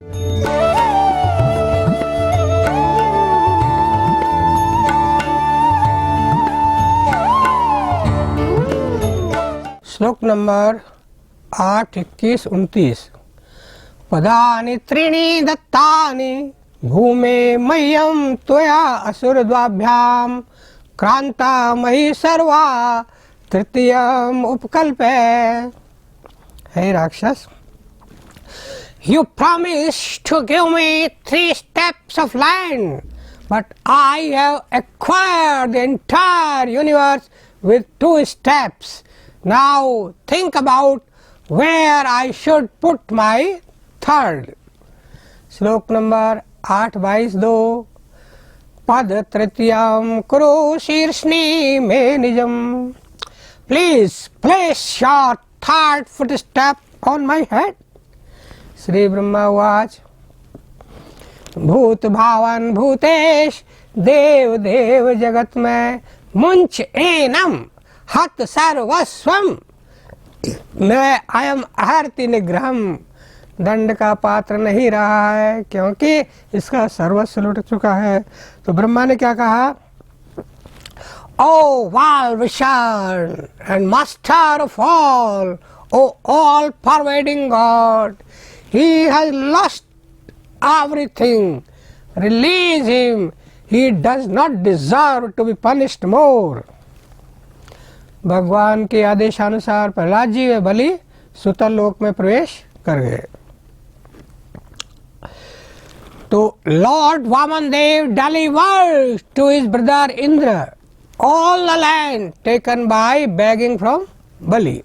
श्लोक नंबर 8, 21, 29। पदानि त्रीणि दत्तानि भूमे मह्यं त्वया असुरद्वाभ्यां क्रांता मयि सर्वा तृतीयम् उपकल्पे। हे राक्षस, you promised to give me 3 steps of land, but I have acquired the entire universe with 2 steps. Now think about where I should put my third. श्लोक नंबर 8, 22, 2। पद तृतीयम कुरु शीर्षनि मे निजम। Please place your third footstep on my head. Shri Brahma उवाच। भूत भावन भूतेश देव देव जगत में मुंच annum हत सर्वस्वम। मैं अयम अहर्ति निग्रहम दंड का पात्र नहीं रहा है, क्योंकि इसका सर्वस्व लुट चुका है। तो ब्रह्मा ने क्या कहा? O all vision and master of all, O all pervading God, he has lost everything. Release him. He does not deserve to be punished more. भगवान के आदेशानुसार प्रहलाद जी व बलि सुतल लोक में प्रवेश कर गए। तो lord Vaman Dev delivered to his brother Indra all the land taken by begging from Bali,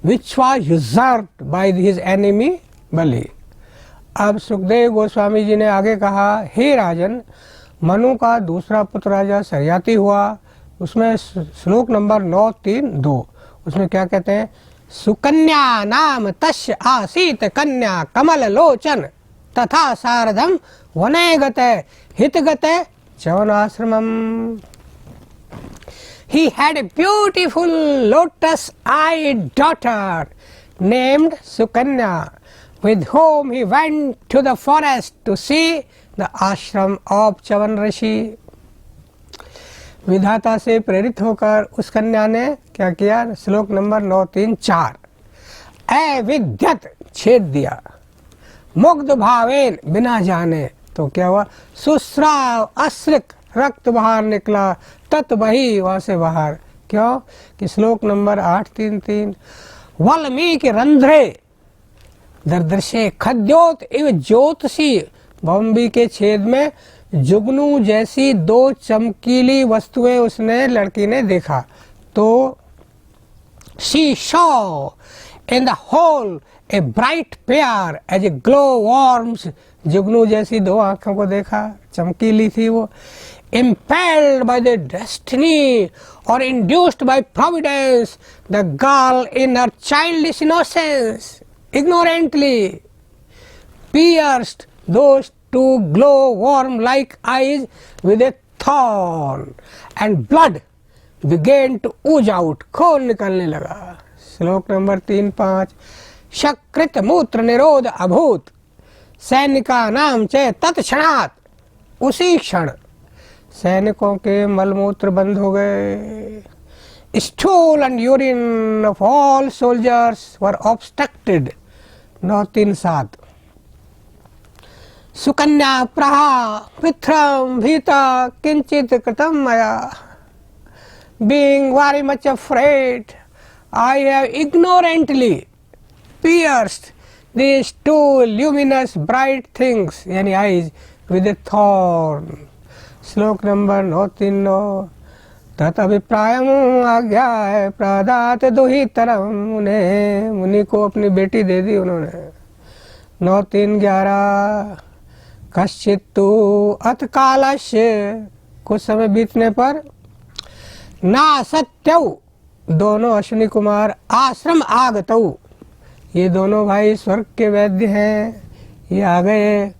which was usurped by his enemy Bali. अब सुखदेव गोस्वामी जी ने आगे कहा, हे राजन, मनु का दूसरा पुत्र राजा सरियाती हुआ। उसमें श्लोक नंबर 9, 3, 2 उसमें क्या कहते हैं? सुकन्या नाम तस्य आसीत कन्या कमल लोचन तथा शारदम वने गते हित गते चवनाश्रमम। He had a beautiful lotus-eyed daughter named Sukanya, with whom he went to the forest to see the ashram of Chavan ऋषि। विधाता से प्रेरित होकर उस कन्या ने क्या किया? श्लोक नंबर 9, 3, 4 अविद्यत छेद दिया, मुग्ध भावेन बिना जाने। तो क्या हुआ? सुस्राव अश्रिक रक्त बाहर निकला, तत् वही वहां से बाहर। क्यों? कि श्लोक नंबर 8, 3, 3 वाल्मीकि रंध्रे दर्दर्शे खद्योत इव ज्योतिषी। बम्बी के छेद में जुगनू जैसी 2 चमकीली वस्तुएं उसने लड़की ने देखा। तो she saw in the hole a bright pair as a glow worms। जुगनू जैसी 2 आंखों को देखा, चमकीली थी वो। Impelled by the destiny or induced by providence, the girl in her childish innocence ignorantly pierced those 2 glow-worm-like eyes with a thorn, and blood began to ooze out। खून निकलने लगा। श्लोक नंबर 3, 5 शकृत मूत्र निरोध अभूत सैनिका नाम च तत्क्षणात्। उसी क्षण सैनिकों के मलमूत्र बंद हो गए। Stool and urine of all soldiers were obstructed। 9, 3, 7 Sukanya प्रहा पित्रम भीता किंचित कृतम मया। Being very much afraid, I have ignorantly pierced these 2 luminous bright things, यानी eyes, with a thorn। श्लोक नंबर 9, 3, 9 तत् अभिप्रायम आज्ञा है प्रदात दुहितरम। उन्हें मुनि को अपनी बेटी दे दी उन्होंने। 9, 3, 11 कश्चित तु अत कालस्य। कुछ समय बीतने पर ना सत्यौ दोनों अश्विनी कुमार आश्रम आगतौ। ये दोनों भाई स्वर्ग के वैद्य हैं, ये आ गए।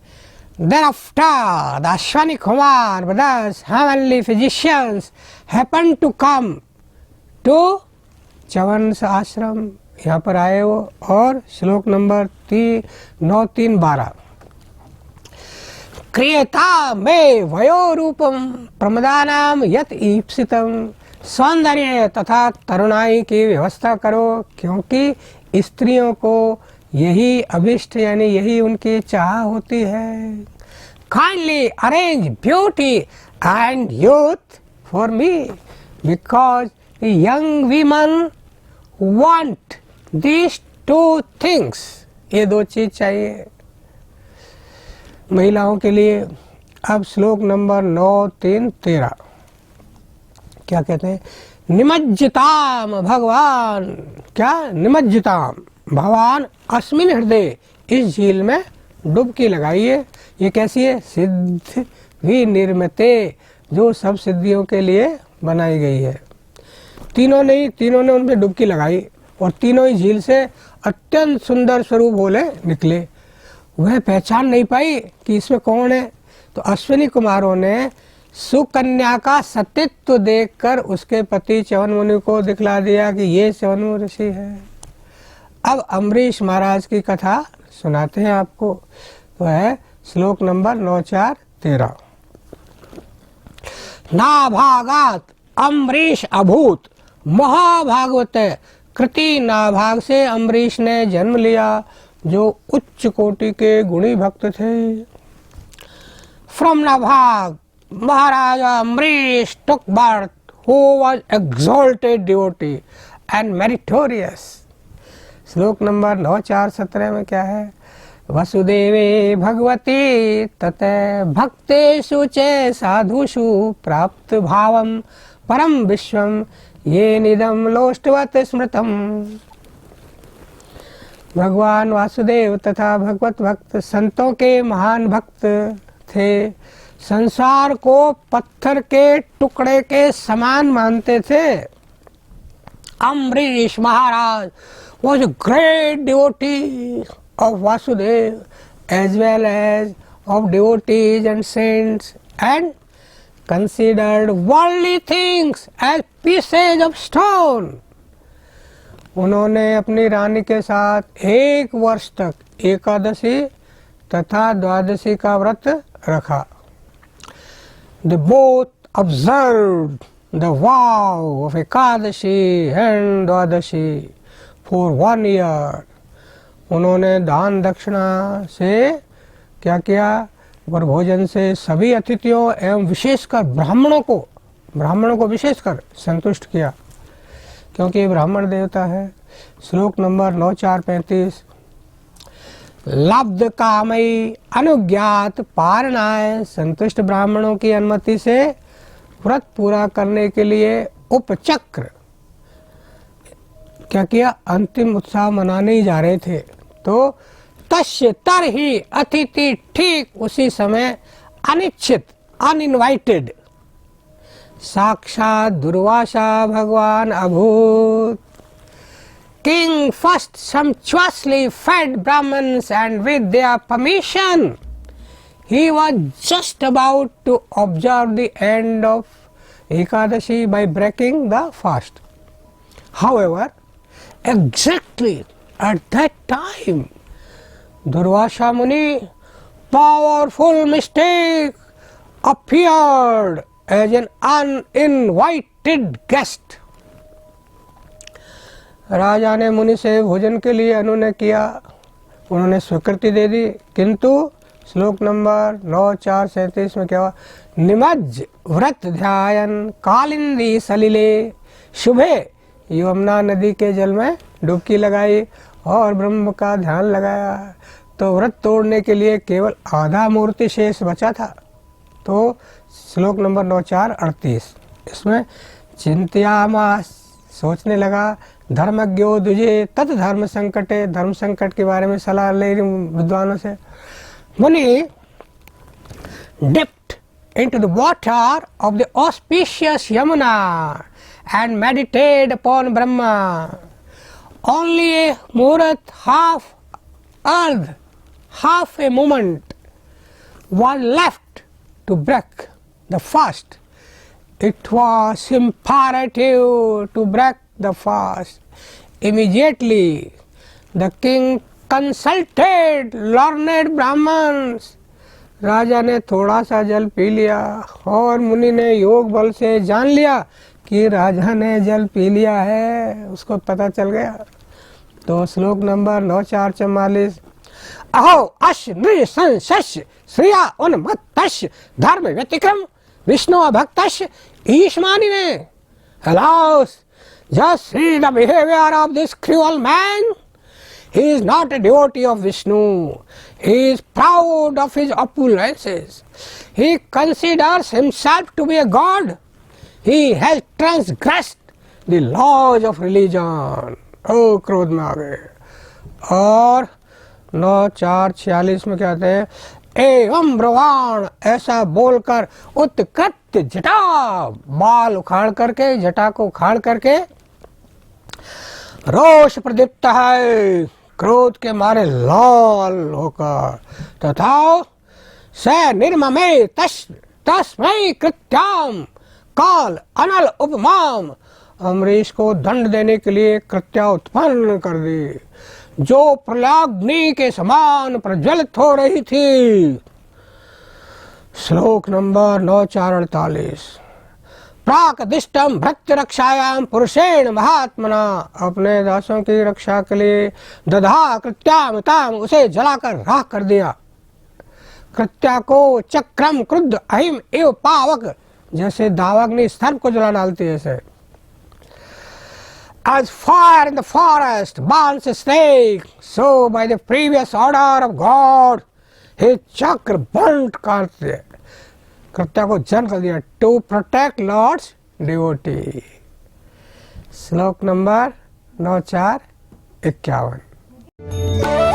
Thereafter the Ashwani Kumar brothers, heavenly physicians, happened to come to चवंस आश्रम। यहाँ पर आए वो। और श्लोक नंबर 9, 3, 12 क्रियता में वयो रूपम प्रमदानाम यत ईप्सितम। सौंदर्य तथा तरुणाई की व्यवस्था करो, क्योंकि स्त्रियों को यही अभिष्ट यानी यही उनकी चाह होती है। Kindly arrange beauty and youth for me, because young women want this two things. ये दो चीज चाहिए महिलाओं के लिए। अब श्लोक नंबर 9, 3, 13 क्या कहते हैं? निमज्जिताम भगवान, क्या निमज्जिताम भगवान अस्मिन हृदय, इस झील में डुबकी लगाइए। ये कैसी है? सिद्ध भी निर्मिते, जो सब सिद्धियों के लिए बनाई गई है। तीनों ने उनमें डुबकी लगाई और तीनों ही झील से अत्यंत सुंदर स्वरूप बोले निकले। वह पहचान नहीं पाई कि इसमें कौन है, तो अश्विनी कुमारों ने सुकन्या का सतीत्व देखकर उसके पति च्यवन मुनि को दिखला दिया कि ये च्यवन मुनि ऋषि है। अब अम्बरीश महाराज की कथा सुनाते हैं आपको। तो है श्लोक नंबर 9, 4, 13। नाभागात अम्बरीश अभूत महाभागवत, कृति नाभाग से अम्बरीश ने जन्म लिया, जो उच्च कोटि के गुणी भक्त थे। From Nabhag Maharaja Amrish took birth, who was exalted devotee and meritorious. श्लोक नंबर 9, 4, 17 में क्या है? वसुदेवे भगवती तत भक्तेषु च साधुषु प्राप्त भावम परम विश्वम ये निदम लोष्टवत स्मृतम। भगवान वासुदेव तथा भगवत भक्त संतों के महान भक्त थे। संसार को पत्थर के टुकड़े के समान मानते थे। अम्बरीश महाराज was a great devotee of Vasudev as well as of devotees and saints, and considered worldly things as pieces of stone. उन्होंने अपनी रानी के साथ 1 वर्ष तक एकादशी तथा द्वादशी का व्रत रखा। They both observed the vow of Ekadashi and Dwadashi for 1 year. उन्होंने दान दक्षिणा से क्या किया? और भोजन से सभी अतिथियों एवं विशेषकर ब्राह्मणों को विशेषकर संतुष्ट किया, क्योंकि ये ब्राह्मण देवता है। श्लोक नंबर 9, 4, 35। लब्ध कामई अनुज्ञात पारणाय, संतुष्ट ब्राह्मणों की अनुमति से व्रत पूरा करने के लिए उपचक्र क्या किया? अंतिम उत्सव मनाने ही जा रहे थे। तो तस्य तरहि अतिथि, ठीक उसी समय अनिच्छित अनइनवाइटेड साक्षात दुर्वासा भगवान अभूत। King first sumptuously fed Brahmins, and with their permission, he was just about to observe the end of Ekadashi by breaking the fast. However, exactly at that time, Durvasa Muni, powerful mistake, appeared as an uninvited guest. राजा ने मुनि से भोजन के लिए अनुनय किया, उन्होंने स्वीकृति दे दी, किंतु श्लोक नंबर 9, 4, 37 में क्या हुआ? निमज्ज व्रत ध्यायन कालिंदी सलिले, शुभे यमुना नदी के जल में डुबकी लगाई और ब्रह्म का ध्यान लगाया। तो व्रत तोड़ने के लिए केवल आधा मूर्ति शेष बचा था। तो श्लोक नंबर 9, 4, 38 इसमें चिंत्यामास, सोचने लगा, धर्मज्ञो दुजे तत् धर्म संकटे, धर्म संकट के बारे में सलाह ले रही विद्वानों से। मुनि dipped into the water of the auspicious Yamuna and meditated upon Brahma. Only a muhurat, half earth, half a moment was left to break the fast. It was imperative to break the fast. Immediately the king consulted learned Brahmins, राजा ने थोड़ा सा जल P लिया और मुनि ने योग बल से जान लिया कि राजा ने जल पी लिया है, उसको पता चल गया। तो श्लोक नंबर 9444। अहो अश नृशंसस्य श्रिया उन्मत्तस्य धर्म व्यतिक्रम Vishnu भक्तस्य ईशमानिने। Alas, just see the behavior of this cruel man. He is not a devotee of Vishnu. He is proud of his opulences. He considers himself to be a god. He has transgressed the laws of religion. ओ क्रोध में आ गए। और 9446 में कहते हैं एवं ब्रवाण, ऐसा बोलकर उत्कृत जटा, बाल उखाड़ करके, जटा को उखाड़ करके, रोष प्रदीप्त है, क्रोध के मारे लाल होकर, तथा स निर्ममे तस्मै कृत्याम काल अनल उपमाम, अम्बरीश को दंड देने के लिए कृत्या उत्पन्न कर दी, जो प्रलयाग्नि के समान प्रज्वलित हो रही थी। श्लोक नंबर 9448। प्राक दिष्टम भृत्य रक्षायाम पुरुषेण महात्मना, अपने दासों की रक्षा के लिए दधा कृत्याम ताम, उसे जलाकर राख कर दिया। कृत्या को चक्रम क्रुद्ध अहिम एव पावक, जैसे दावाग्नि सर्प को जला डालती है ऐसे। As fire in the forest burns a snake, so by the previous order of God, his chakra burnt करते कृत्या को जन कर दिया, to protect Lord's devotee। श्लोक नंबर 9451।